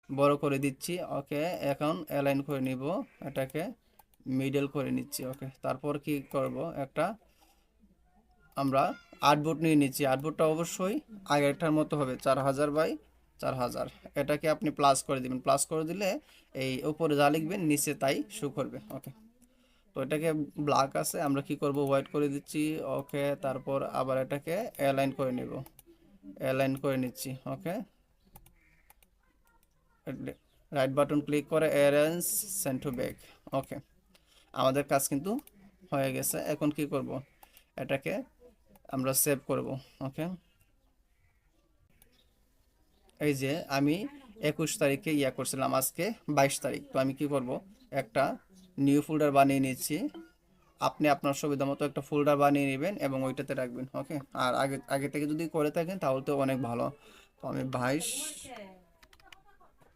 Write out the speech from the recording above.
বড় করে দিচ্ছি। ওকে, এখন অ্যালাইন করে নিব, এটাকে মিডল করে নিচ্ছি। ওকে, তারপর কি করব, একটা আমরা আর্টবোর্ড নিয়ে নিচ্ছি। আর্টবোর্ডটা অবশ্যই আগেরটার মতো হবে, 4000 বাই 4000। এটাকে আপনি প্লাস করে দিবেন, প্লাস করে দিলে এই উপরে যা লিখবেন নিচে তাই শো করবে। ওকে, তো এটাকে ব্ল্যাক আছে, আমরা কি করব, হোয়াইট করে দিচ্ছি। ওকে, তারপর আবার এটাকে অ্যালাইন করে নিব, অ্যালাইন করে নিচ্ছি। ওকে, রাইট বাটন ক্লিক করে অ্যারেঞ্জ সেন্ড টু ব্যাক। ওকে, আমাদের কাজ কিন্তু হয়ে গেছে। এখন কি করব, এটাকে আমরা সেভ করব। ওকে, এই যে আমি 21 তারিখে করছিলাম, আজকে 22 তারিখ। তো আমি কি করব, একটা নিউ ফোল্ডার বানিয়ে নিচ্ছি। আপনি আপনার সুবিধা মতো একটা ফোল্ডার বানিয়ে নেবেন এবং ওইটাতে রাখবেন। ওকে, আর আগে আগে থেকে যদি করে থাকেন তাহলে তো অনেক ভালো। তো আমি 22